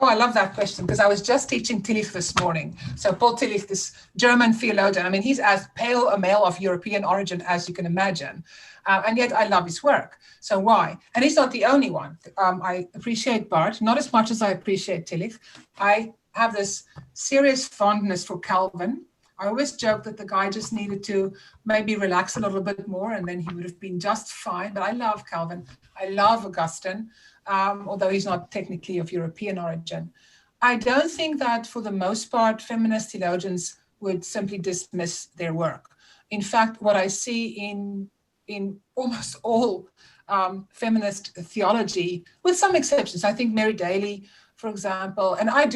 Oh, I love that question, because I was just teaching Tillich this morning. So Paul Tillich, this German theologian, I mean, he's as pale a male of European origin as you can imagine. And yet I love his work. So why? And he's not the only one. I appreciate Baard, not as much as I appreciate Tillich. I have this serious fondness for Calvin. I always joke that the guy just needed to maybe relax a little bit more and then he would have been just fine. But I love Calvin. I love Augustine, although he's not technically of European origin. I don't think that for the most part, feminist theologians would simply dismiss their work. In fact, what I see in almost all feminist theology, with some exceptions, I think Mary Daly, for example, and I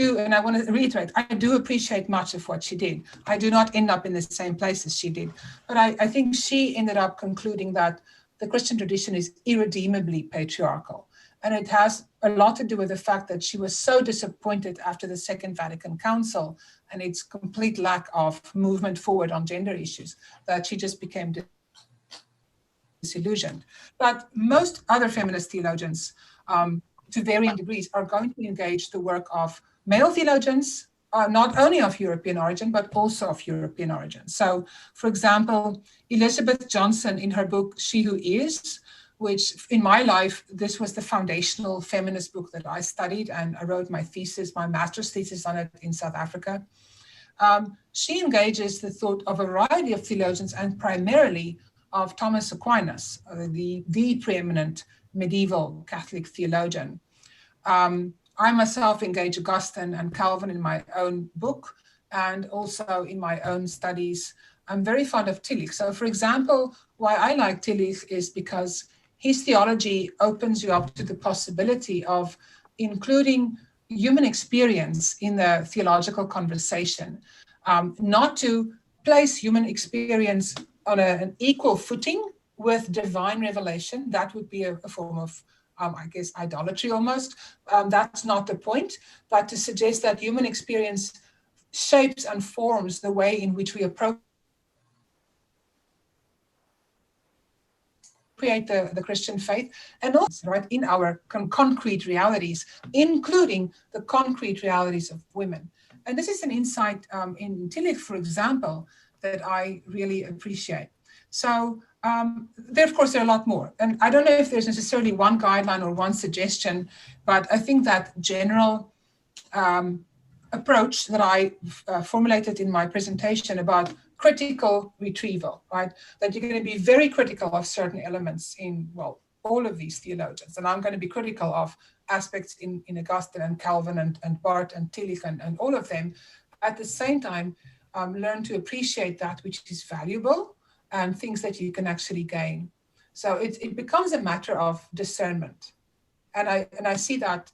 want to reiterate, I do appreciate much of what she did. I do not end up in the same place as she did. But I think she ended up concluding that the Christian tradition is irredeemably patriarchal. And it has a lot to do with the fact that she was so disappointed after the Second Vatican Council and its complete lack of movement forward on gender issues that she just became disillusioned. But most other feminist theologians, to varying degrees, are going to engage the work of male theologians, not only of European origin, but also of European origin. So, for example, Elizabeth Johnson, in her book, She Who Is, which in my life, this was the foundational feminist book that I studied, and I wrote my master's thesis on it in South Africa. She engages the thought of a variety of theologians, and primarily of Thomas Aquinas, the preeminent medieval Catholic theologian. I myself engage Augustine and Calvin in my own book and also in my own studies. I'm very fond of Tillich. So, for example, why I like Tillich is because his theology opens you up to the possibility of including human experience in the theological conversation, not to place human experience on an equal footing with divine revelation. That would be a form of, idolatry almost. That's not the point, but to suggest that human experience shapes and forms the way in which we appropriate the Christian faith, and also right in our concrete realities, including the concrete realities of women. And this is an insight in Tillich, for example, that I really appreciate. So There, of course, there are a lot more. And I don't know if there's necessarily one guideline or one suggestion, but I think that general approach that I formulated in my presentation about critical retrieval, right? That you're going to be very critical of certain elements in, well, all of these theologians. And I'm going to be critical of aspects in Augustine and Calvin and Baard and Tillich and all of them. At the same time, learn to appreciate that which is valuable and things that you can actually gain. So it becomes a matter of discernment. And I see that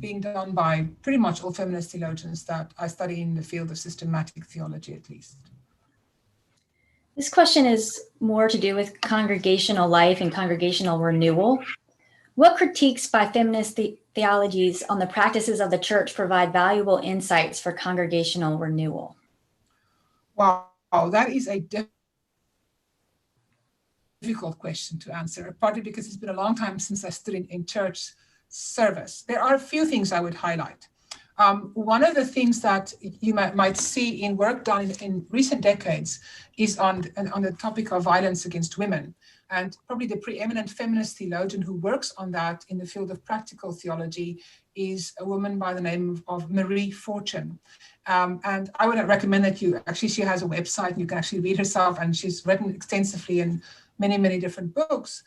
being done by pretty much all feminist theologians that I study in the field of systematic theology, at least. This question is more to do with congregational life and congregational renewal. What critiques by feminist theologies on the practices of the church provide valuable insights for congregational renewal? Wow, that is a difficult question to answer, partly because it's been a long time since I stood in church service. There are a few things I would highlight. One of the things that you might see in work done in recent decades is on the topic of violence against women. And probably the preeminent feminist theologian who works on that in the field of practical theology is a woman by the name of Marie Fortune. And I would recommend that she has a website and you can actually read herself, and she's written extensively in many, many different books.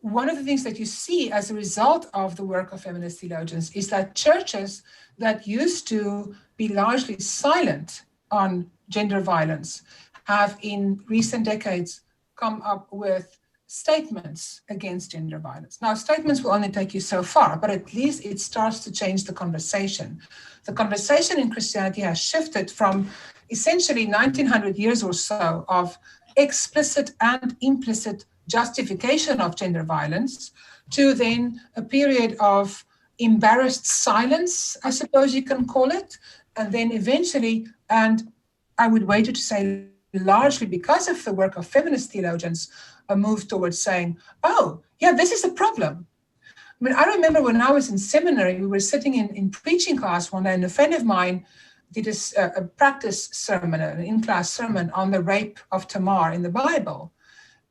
One of the things that you see as a result of the work of feminist theologians is that churches that used to be largely silent on gender violence have in recent decades come up with statements against gender violence. Now, statements will only take you so far, but at least it starts to change the conversation. The conversation in Christianity has shifted from essentially 1900 years or so of explicit and implicit justification of gender violence to then a period of embarrassed silence, I suppose you can call it, and then eventually, and I would wager to say largely because of the work of feminist theologians, a move towards saying, oh, yeah, this is a problem. I mean, I remember when I was in seminary, we were sitting in preaching class one day, and a friend of mine did a practice sermon, an in-class sermon on the rape of Tamar in the Bible.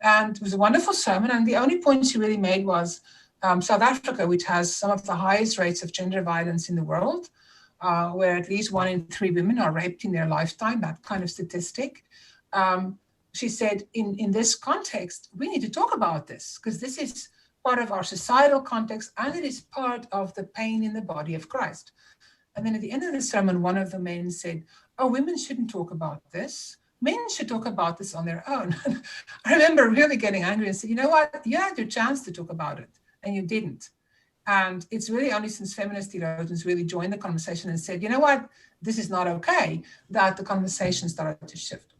And it was a wonderful sermon. And the only point she really made was South Africa, which has some of the highest rates of gender violence in the world, where at least 1 in 3 women are raped in their lifetime, that kind of statistic. She said, in this context, we need to talk about this because this is part of our societal context and it is part of the pain in the body of Christ. And then at the end of the sermon, one of the men said, oh, women shouldn't talk about this. Men should talk about this on their own. I remember really getting angry and said, you know what? You had your chance to talk about it and you didn't. And it's really only since feminist theologians really joined the conversation and said, you know what? This is not okay, that the conversation started to shift.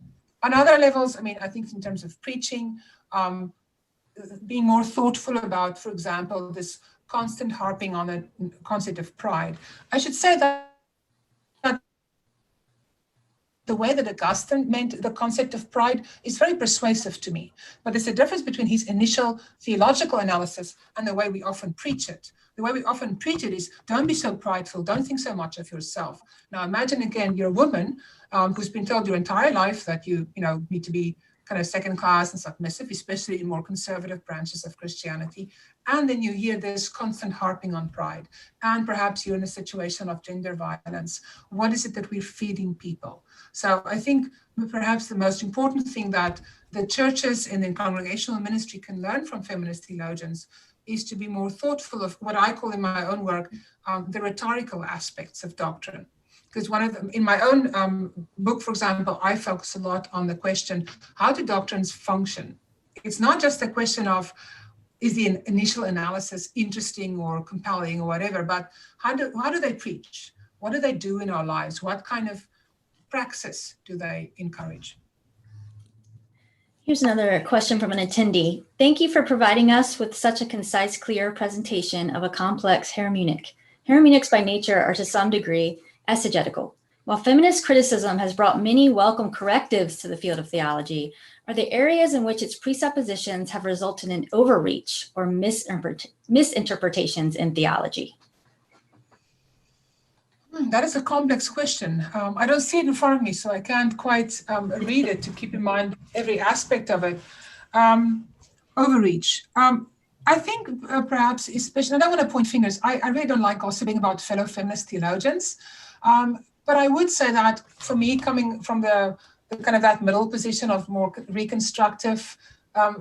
On other levels, I mean, I think in terms of preaching, being more thoughtful about, for example, this constant harping on the concept of pride. I should say that the way that Augustine meant the concept of pride is very persuasive to me. But there's a difference between his initial theological analysis and the way we often preach it. The way we often preach it is, don't be so prideful, don't think so much of yourself. Now imagine again, you're a woman who's been told your entire life that you need to be kind of second class and submissive, especially in more conservative branches of Christianity. And then you hear this constant harping on pride. And perhaps you're in a situation of gender violence. What is it that we're feeding people? So I think perhaps the most important thing that the churches and in congregational ministry can learn from feminist theologians is to be more thoughtful of what I call in my own work, the rhetorical aspects of doctrine. Because one of them, in my own book, for example, I focus a lot on the question, how do doctrines function? It's not just a question of, is the initial analysis interesting or compelling or whatever, but how do they preach? What do they do in our lives? What kind of praxis do they encourage? Here's another question from an attendee. Thank you for providing us with such a concise, clear presentation of a complex hermeneutic. Hermeneutics by nature are to some degree exegetical. While feminist criticism has brought many welcome correctives to the field of theology, are there areas in which its presuppositions have resulted in overreach or misinterpretations in theology? That is a complex question. I don't see it in front of me, so I can't quite read it to keep in mind every aspect of it. Overreach. I think perhaps, especially, I don't want to point fingers. I really don't like gossiping about fellow feminist theologians. But I would say that for me, coming from the kind of that middle position of more reconstructive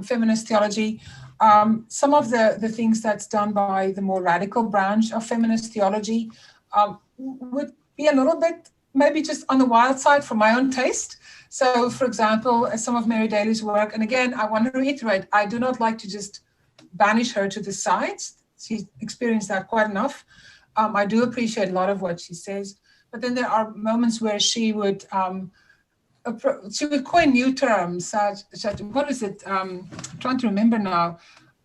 feminist theology, some of the things that's done by the more radical branch of feminist theology would be a little bit maybe just on the wild side for my own taste. So, for example, some of Mary Daly's work, and again, I want to reiterate, I do not like to just banish her to the sides. She's experienced that quite enough. I do appreciate a lot of what she says, but then there are moments where she would coin new terms, such what is it? I'm trying to remember now.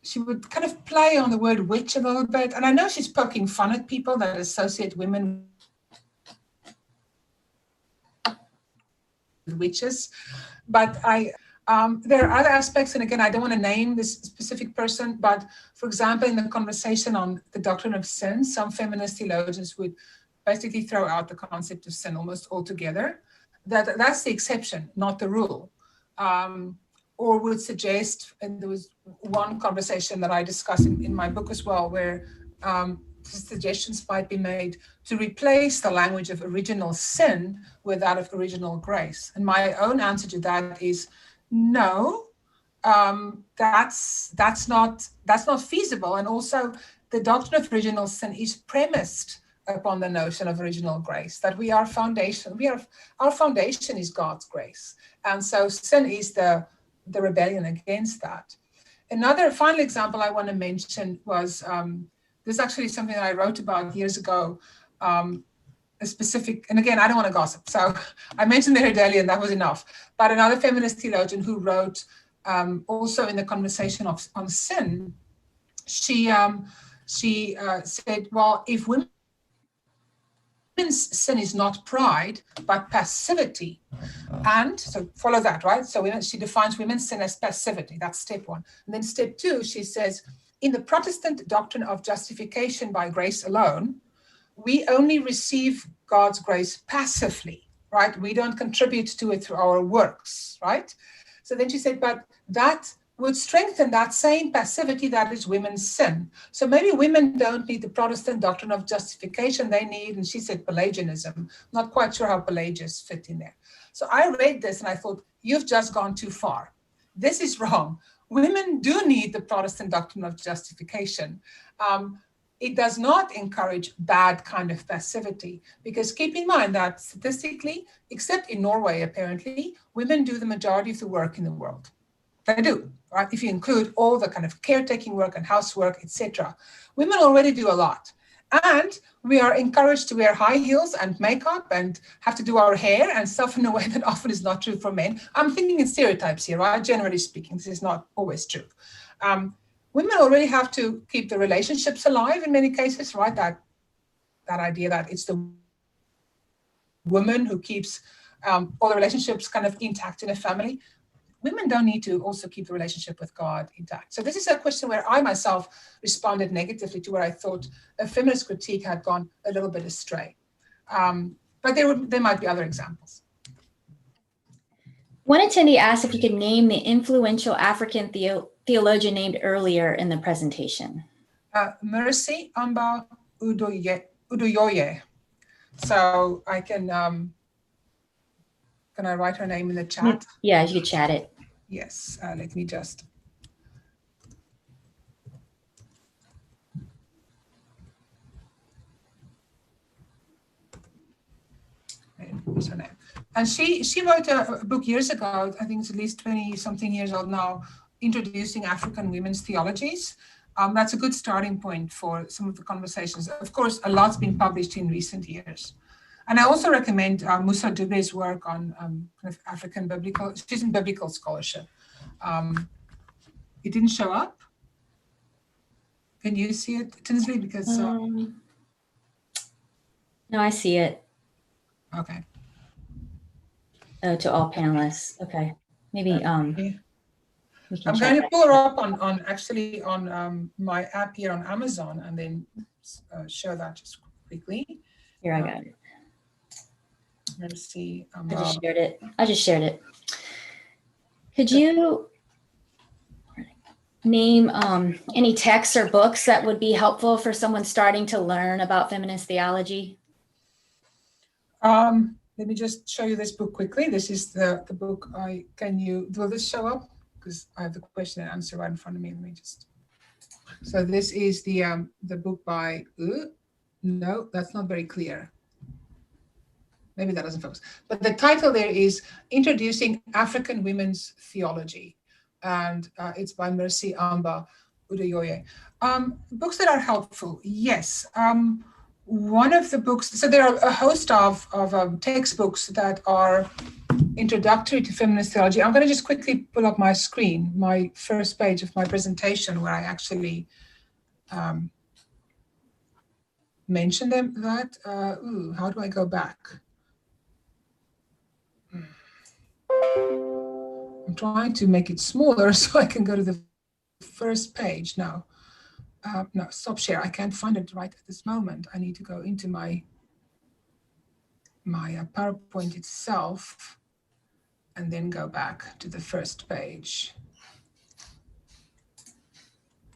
She would kind of play on the word witch a little bit. And I know she's poking fun at people that associate women with witches. But there are other aspects, and again, I don't want to name this specific person, but for example, in the conversation on the doctrine of sin, some feminist theologians would basically throw out the concept of sin almost altogether. That's the exception, not the rule. Or would suggest, and there was one conversation that I discuss in my book as well, where suggestions might be made to replace the language of original sin with that of original grace. And my own answer to that is no, that's not feasible. And also, the doctrine of original sin is premised upon the notion of original grace, that our foundation is God's grace. And so sin is the rebellion against that. Another final example I want to mention was, this is actually something that I wrote about years ago, a specific, and again, I don't want to gossip, so I mentioned Mary Daly and that was enough, but another feminist theologian who wrote also in the conversation on sin, she said, well, if women's sin is not pride, but passivity. And so follow that, right? So she defines women's sin as passivity. That's step one. And then step two, she says, in the Protestant doctrine of justification by grace alone, we only receive God's grace passively, right? We don't contribute to it through our works, right? So then she said, but that would strengthen that same passivity that is women's sin. So maybe women don't need the Protestant doctrine of justification. They need, and she said, Pelagianism. Not quite sure how Pelagius fit in there. So I read this and I thought, you've just gone too far. This is wrong. Women do need the Protestant doctrine of justification. It does not encourage bad kind of passivity, because keep in mind that statistically, except in Norway, apparently, women do the majority of the work in the world. They do, right? If you include all the kind of caretaking work and housework, etc. Women already do a lot. And we are encouraged to wear high heels and makeup and have to do our hair and stuff in a way that often is not true for men. I'm thinking in stereotypes here, right? Generally speaking, this is not always true. Women already have to keep the relationships alive in many cases, right? That idea that it's the woman who keeps all the relationships kind of intact in a family. Women don't need to also keep the relationship with God intact. So this is a question where I myself responded negatively to where I thought a feminist critique had gone a little bit astray. But there might be other examples. One attendee asked if you could name the influential African theologian named earlier in the presentation. Mercy Amba Udoyoye. So I can I write her name in the chat? Yeah, you could chat it. Yes, let me just. What's her name? And she wrote a book years ago, I think it's at least 20-something years old now, introducing African women's theologies. That's a good starting point for some of the conversations. Of course, a lot's been published in recent years. And I also recommend Musa Dube's work on kind of African biblical, she's in biblical scholarship. It didn't show up. Can you see it, Tinsley? Because no, I see it. Okay. Oh, to all panelists. Okay, maybe we can. I'm going to pull her up on my app here on Amazon, and then show that just quickly. Here, I got it. Let's see. I just shared it. I just shared it. Could you name any texts or books that would be helpful for someone starting to learn about feminist theology? Let me just show you this book quickly. This is the book. Will this show up? Because I have the question and answer right in front of me. Let me just. So this is the book by. No, that's not very clear. Maybe that doesn't focus. But the title there is Introducing African Women's Theology, and it's by Mercy Amba Udoyoye. Books that are helpful, yes. One of the books, so there are a host of textbooks that are introductory to feminist theology. I'm going to just quickly pull up my screen, my first page of my presentation, where I actually mention them. How do I go back? I'm trying to make it smaller so I can go to the first page now. No, stop share. I can't find it right at this moment. I need to go into my PowerPoint itself and then go back to the first page.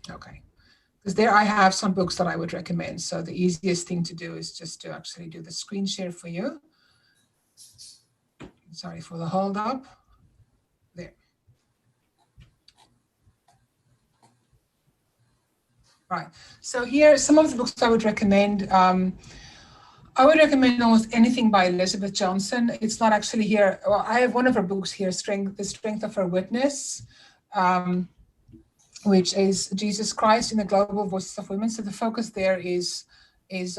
Okay, because there I have some books that I would recommend. So the easiest thing to do is just to actually do the screen share for you. Sorry for the hold up. There. Right. So here are some of the books I would recommend. I would recommend almost anything by Elizabeth Johnson. It's not actually here. Well, I have one of her books here, The Strength of Her Witness, which is Jesus Christ in the Global Voices of Women. So the focus there is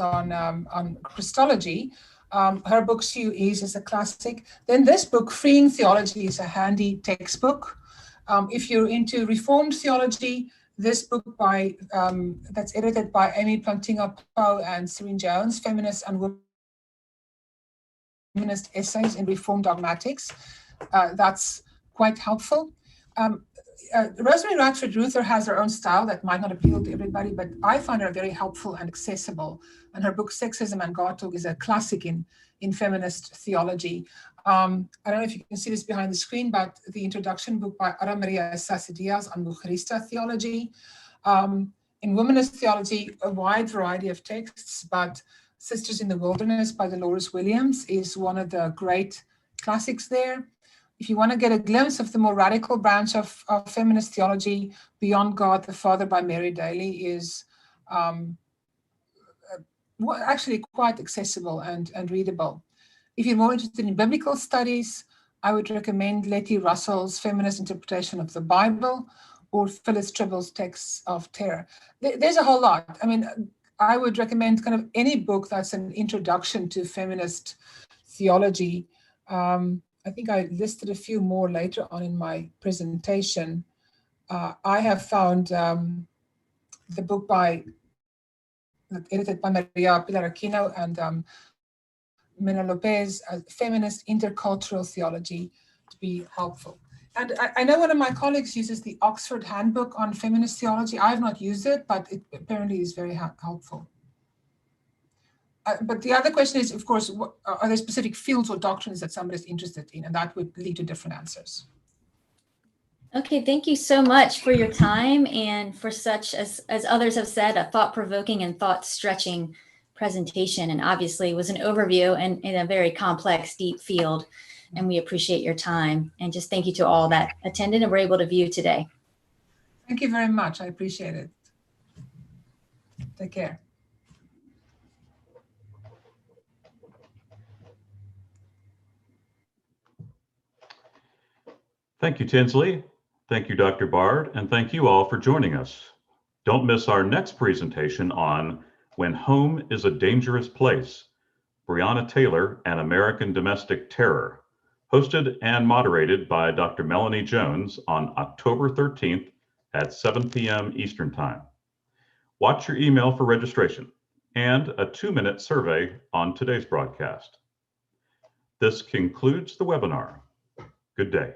on Christology. Her book, Sue is a classic. Then this book, Freeing Theology, is a handy textbook. If you're into Reformed theology, this book that's edited by Amy Plantinga-Poe and Serene Jones, Feminist and Womanist Essays in Reformed Dogmatics. That's quite helpful. Rosemary Radford Ruther has her own style that might not appeal to everybody, but I find her very helpful and accessible. And her book, Sexism and Sin-Talk, is a classic in feminist theology. I don't know if you can see this behind the screen, but the introduction book by Ara Maria Sassi-Diaz on mujerista theology. In womanist theology, a wide variety of texts, but Sisters in the Wilderness by Dolores Williams is one of the great classics there. If you want to get a glimpse of the more radical branch of feminist theology, Beyond God the Father by Mary Daly is actually quite accessible and readable. If you're more interested in biblical studies, I would recommend Letty Russell's Feminist Interpretation of the Bible or Phyllis Tribble's Texts of Terror. There's a whole lot. I mean, I would recommend kind of any book that's an introduction to feminist theology. I think I listed a few more later on in my presentation. I have found the book edited by Maria Pilar Aquino and Mena Lopez, Feminist Intercultural Theology, to be helpful. And I know one of my colleagues uses the Oxford Handbook on Feminist Theology. I have not used it, but it apparently is very helpful. But the other question is, of course, are there specific fields or doctrines that somebody's interested in? And that would lead to different answers. Okay, thank you so much for your time and for such, as others have said, a thought-provoking and thought-stretching presentation. And obviously it was an overview and in a very complex, deep field. And we appreciate your time. And just thank you to all that attended and were able to view today. Thank you very much. I appreciate it. Take care. Thank you, Tinsley. Thank you, Dr. Baard, and thank you all for joining us. Don't miss our next presentation on When Home is a Dangerous Place, Breonna Taylor and American Domestic Terror, hosted and moderated by Dr. Melanie Jones on October 13th at 7 p.m. Eastern Time. Watch your email for registration and a 2-minute survey on today's broadcast. This concludes the webinar. Good day.